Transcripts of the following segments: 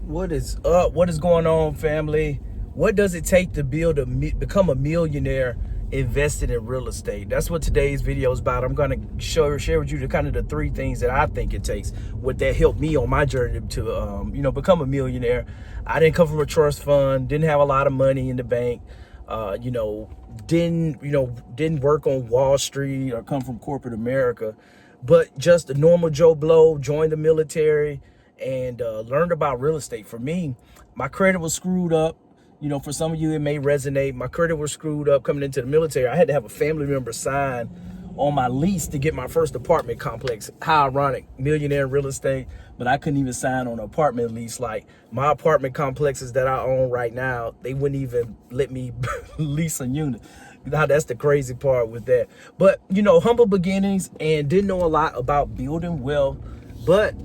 What is up? What is going on, family? What does it take to become a millionaire invested in real estate? That's what today's video is about. I'm going to share with you the three things that I think it takes. What that helped me on my journey to become a millionaire. I didn't come from a trust fund, didn't have a lot of money in the bank, didn't work on Wall Street or come from corporate America, but just a normal Joe Blow, joined the military, and learned about real estate. For me, my credit was screwed up. For some of you, it may resonate. My credit was screwed up coming into the military. I had to have a family member sign on my lease to get my first apartment complex. How ironic, millionaire in real estate, but I couldn't even sign on an apartment lease. Like my apartment complexes that I own right now, they wouldn't even let me lease a unit. Now that's the crazy part with that. But humble beginnings, and didn't know a lot about building wealth, but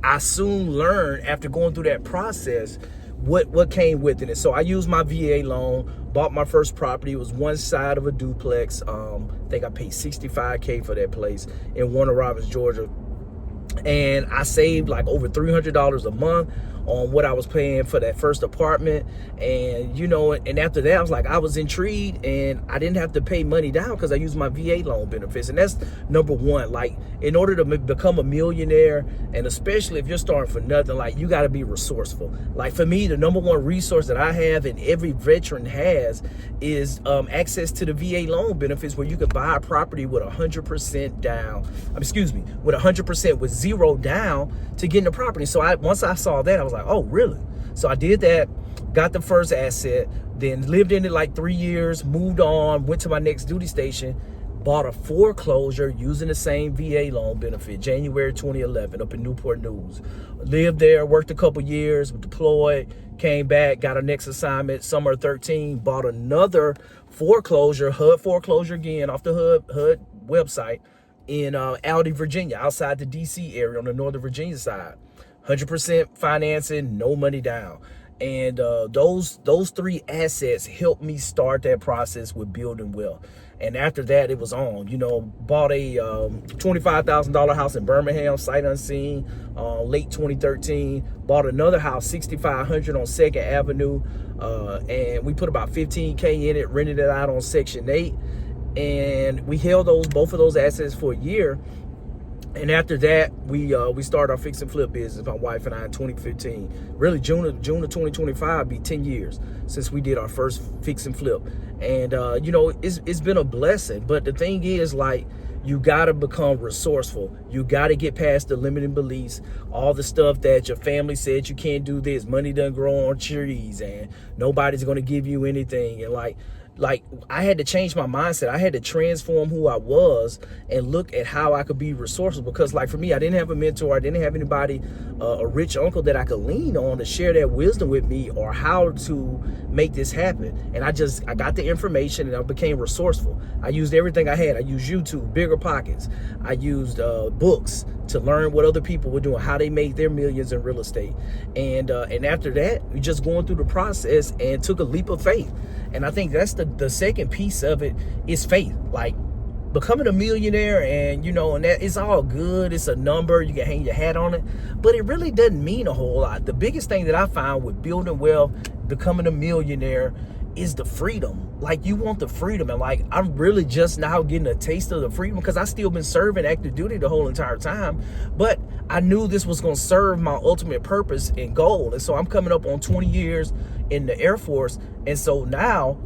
I soon learned after going through that process what came with it. And so I used my VA loan, bought my first property. It was one side of a duplex. I think I paid $65K for that place in Warner Robins, Georgia. And I saved like over $300 a month on what I was paying for that first apartment. And and after that, I was intrigued, and I didn't have to pay money down because I used my VA loan benefits. And that's number one. Like, in order to become a millionaire, and especially if you're starting from nothing, like, you got to be resourceful. Like, for me, the number one resource that I have, and every veteran has, is access to the VA loan benefits, where you can buy a property with 100% down. With 100% with zero down to get in the property. So once I saw that, I was like, oh, really? So I did that, got the first asset, then lived in it like 3 years, moved on, went to my next duty station, bought a foreclosure using the same VA loan benefit, January 2011, up in Newport News. Lived there, worked a couple years, deployed, came back, got our next assignment, summer 13, bought another foreclosure, HUD foreclosure again, off the HUD website in Aldie, Virginia, outside the DC area on the Northern Virginia side. 100% financing, no money down. And those three assets helped me start that process with building wealth. And after that, it was on. Bought a $25,000 house in Birmingham, sight unseen, late 2013. Bought another house, 6,500 on 2nd Avenue, and we put about $15K in it, rented it out on Section 8. And we held both of those assets for a year. And after that, we started our fix and flip business, my wife and I, in 2015. Really, June of 2025 be 10 years since we did our first fix and flip. And it's been a blessing. But the thing is, like, you gotta become resourceful. You gotta get past the limiting beliefs, all the stuff that your family said you can't do this, money doesn't grow on trees, and nobody's gonna give you anything. And like I had to change my mindset. I had to transform who I was and look at how I could be resourceful. Because, like, for me, I didn't have a mentor. I didn't have anybody, a rich uncle that I could lean on to share that wisdom with me, or how to make this happen. And I got the information, and I became resourceful. I used everything I had. I used YouTube, Bigger Pockets. I used books to learn what other people were doing, how they made their millions in real estate. And after that, we just going through the process and took a leap of faith. And I think that's the second piece of it, is faith. Like, becoming a millionaire, and that it's all good. It's a number, you can hang your hat on it, but it really doesn't mean a whole lot. The biggest thing that I found with building wealth, becoming a millionaire, is the freedom. Like, you want the freedom. And like, I'm really just now getting a taste of the freedom, because I still been serving active duty the whole entire time, but I knew this was going to serve my ultimate purpose and goal. And so I'm coming up on 20 years in the Air Force. And so now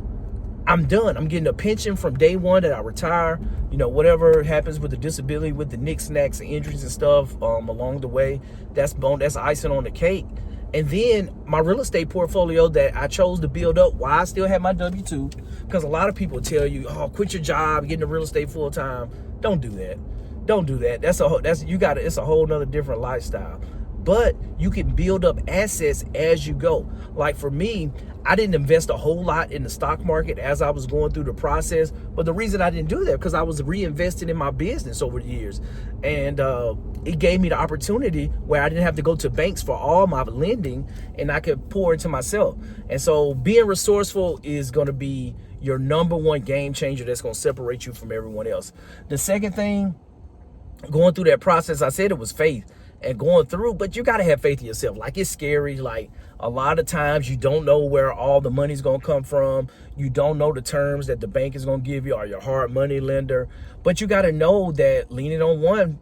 I'm done. I'm getting a pension from day one that I retire. Whatever happens with the disability, with the knickknacks and injuries and stuff along the way, that's icing on the cake. And then my real estate portfolio that I chose to build up while I still have my W-2, because a lot of people tell you, oh, quit your job, get into real estate full time. Don't do that. Don't do that. It's a whole nother different lifestyle. But you can build up assets as you go. Like, for me, I didn't invest a whole lot in the stock market as I was going through the process. But the reason I didn't do that, because I was reinvesting in my business over the years. And it gave me the opportunity where I didn't have to go to banks for all my lending, and I could pour into myself. And so being resourceful is going to be your number one game changer that's going to separate you from everyone else. The second thing, going through that process, I said it was faith. and going through, but you got to have faith in yourself. Like, it's scary. Like, a lot of times you don't know where all the money's going to come from. You don't know the terms that the bank is going to give you or your hard money lender, but you got to know that leaning on one,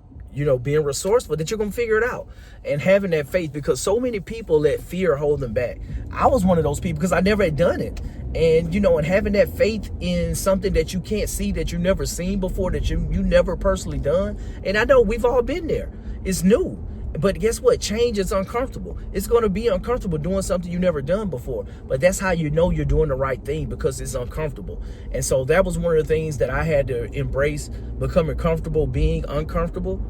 being resourceful, that you're going to figure it out, and having that faith, because so many people let fear hold them back. I was one of those people because I never had done it. And, and having that faith in something that you can't see, that you never seen before, that you never personally done. And I know we've all been there. It's new. But guess what? Change is uncomfortable. It's going to be uncomfortable doing something you never done before. But that's how you know you're doing the right thing, because it's uncomfortable. And so that was one of the things that I had to embrace, becoming comfortable being uncomfortable,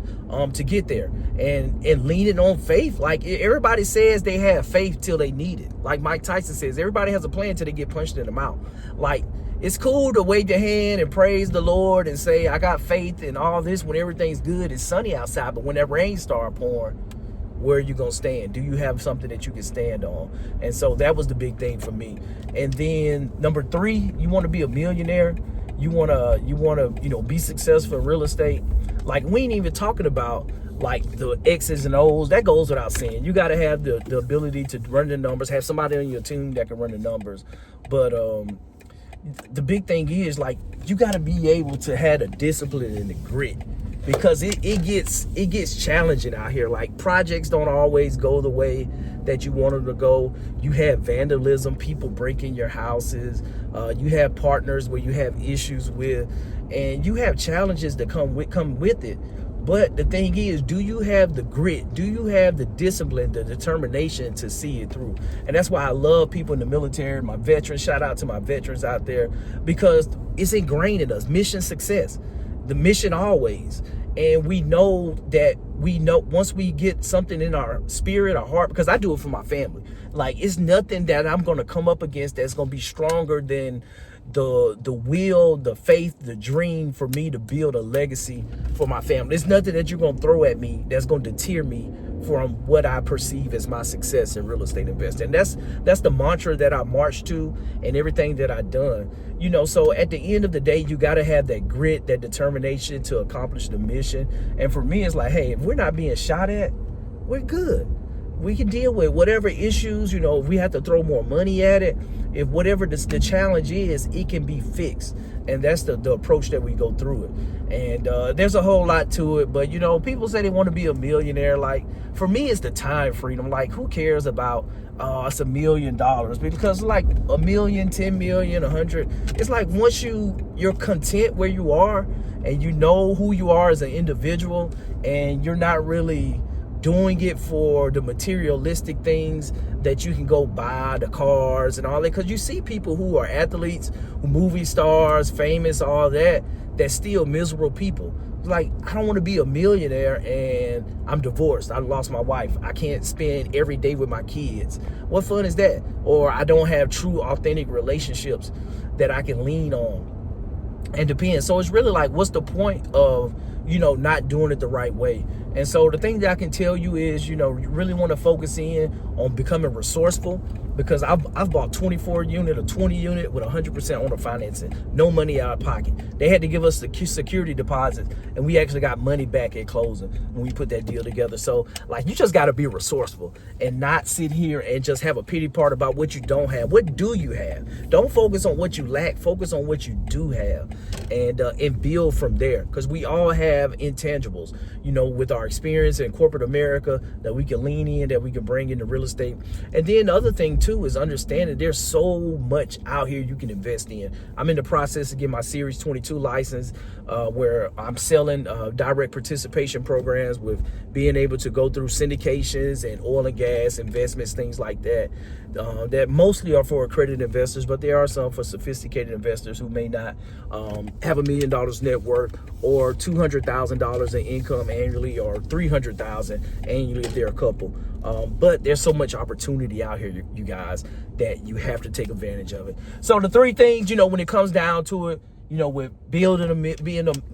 to get there. And leaning on faith. Like, everybody says they have faith till they need it. Like Mike Tyson says, everybody has a plan till they get punched in the mouth. Like, it's cool to wave your hand and praise the Lord and say, I got faith and all this when everything's good, it's sunny outside. But when that rain start pouring, where are you going to stand? Do you have something that you can stand on? And so that was the big thing for me. And then number 3, you want to be a millionaire. You want to, be successful in real estate. Like, we ain't even talking about like the X's and O's. That goes without saying. You got to have the ability to run the numbers, have somebody on your team that can run the numbers. But, the big thing is, like, you got to be able to have the discipline and the grit, because it gets challenging out here. Like, projects don't always go the way that you want them to go. You have vandalism, people breaking your houses. You have partners where you have issues with, and you have challenges that come with it. But the thing is, do you have the grit? Do you have the discipline, the determination to see it through? And that's why I love people in the military, my veterans. Shout out to my veterans out there, because it's ingrained in us. Mission success, the mission always. And we know once we get something in our spirit, our heart, because I do it for my family. Like, it's nothing that I'm going to come up against that's going to be stronger than the will, the faith, the dream for me to build a legacy for my family. There's nothing that you're going to throw at me that's going to deter me from what I perceive as my success in real estate investing. And that's the mantra that I march to, and everything that I've done. So at the end of the day, you got to have that grit, that determination to accomplish the mission. And for me, it's like, hey, if we're not being shot at, we're good. We can deal with whatever issues, if we have to throw more money at it, if whatever the challenge is, it can be fixed. And that's the approach that we go through it. And there's a whole lot to it. But, people say they want to be a millionaire. Like, for me, it's the time freedom. Like, who cares about, it's $1 million? Because, like, $1 million, 10 million, 100, it's like, once you're content where you are, and you know who you are as an individual, and you're not really doing it for the materialistic things that you can go buy, the cars and all that. Because you see people who are athletes, movie stars, famous, all that, that's still miserable people. Like, I don't want to be a millionaire and I'm divorced. I lost my wife. I can't spend every day with my kids. What fun is that? Or I don't have true, authentic relationships that I can lean on and depend. So it's really like, what's the point of, not doing it the right way? And so the thing that I can tell you is, you really want to focus in on becoming resourceful, because I've bought 24 unit or 20 unit with 100% owner financing, no money out of pocket. They had to give us the security deposits, and we actually got money back at closing when we put that deal together. So, like, you just got to be resourceful and not sit here and just have a pity part about what you don't have. What do you have? Don't focus on what you lack. Focus on what you do have, and build from there, because we all have intangibles, with our experience in corporate America that we can lean in, that we can bring into real estate. And then the other thing too is understanding there's so much out here you can invest in. I'm in the process of getting my Series 22 license, where I'm selling direct participation programs, with being able to go through syndications and oil and gas investments, things like that, that mostly are for accredited investors, but there are some for sophisticated investors who may not have $1 million net worth, or $200,000 in income annually, or $300,000 annually if they're a couple. But there's so much opportunity out here, you guys, that you have to take advantage of it. So the 3 things, when it comes down to it, with building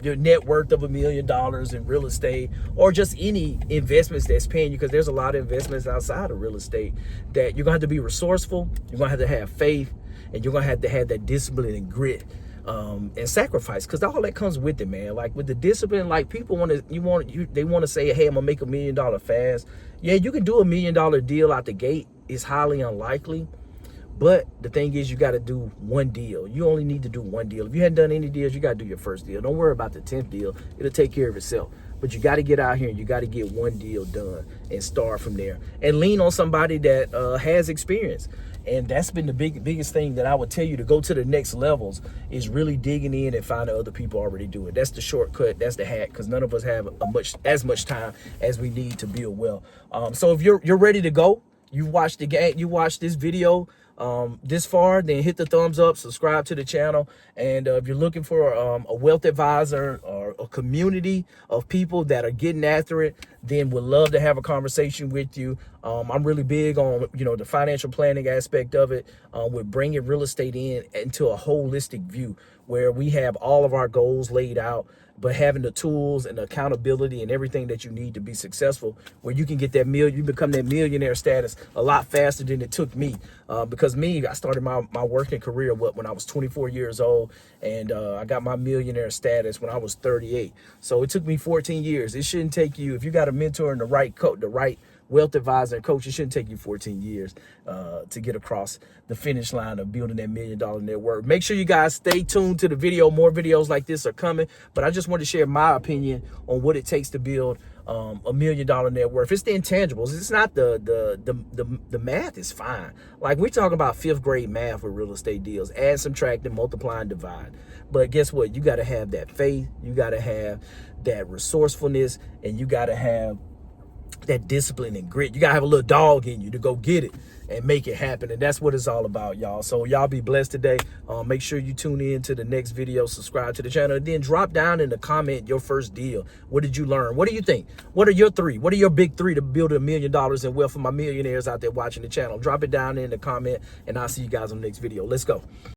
your net worth of $1 million in real estate, or just any investments that's paying you, because there's a lot of investments outside of real estate, that you're gonna have to be resourceful, you're gonna have to have faith, and you're gonna have to have that discipline and grit. and sacrifice, because all that comes with it, man. Like with the discipline, like people they want to say, hey, I'm gonna make $1 million fast. Yeah, you can do $1 million deal out the gate. It's highly unlikely. But the thing is, you got to do one deal. You only need to do one deal. If you hadn't done any deals, you got to do your first deal. Don't worry about the 10th deal. It'll take care of itself. But you got to get out here and you got to get one deal done and start from there. And lean on somebody that has experience. And that's been the biggest thing that I would tell you to go to the next levels is really digging in and finding other people already do it. That's the shortcut. That's the hack, because none of us have as much time as we need to build wealth. So if you're ready to go, you watched the game, you watched this video this far, then hit the thumbs up, subscribe to the channel. And if you're looking for a wealth advisor or a community of people that are getting after it, then would love to have a conversation with you. I'm really big on, the financial planning aspect of it, with bringing real estate into a holistic view where we have all of our goals laid out, but having the tools and the accountability and everything that you need to be successful, where you can get that you become that millionaire status a lot faster than it took me. Because I started my working career when I was 24 years old, and I got my millionaire status when I was 38. So it took me 14 years. It shouldn't take you, if you got a mentor and the right wealth advisor and coach, it shouldn't take you 14 years to get across the finish line of building that $1 million net worth. Make sure you guys stay tuned to the video. More videos like this are coming, but I just want to share my opinion on what it takes to build $1 million net worth. It's the intangibles. It's not the math is fine. Like we're talking about 5th grade math with real estate deals: add, subtract, and multiply and divide. But guess what? You got to have that faith. You got to have that resourcefulness, and you got to have that discipline and grit. You gotta have a little dog in you to go get it and make it happen. And that's what it's all about, y'all. So y'all be blessed today. Make sure you tune in to the next video, subscribe to the channel, and then drop down in the comment your first deal. What did you learn? What do you think? What are your 3? What are your big 3 to build $1 million in wealth for my millionaires out there watching the channel? Drop it down in the comment, and I'll see you guys on the next video. Let's go.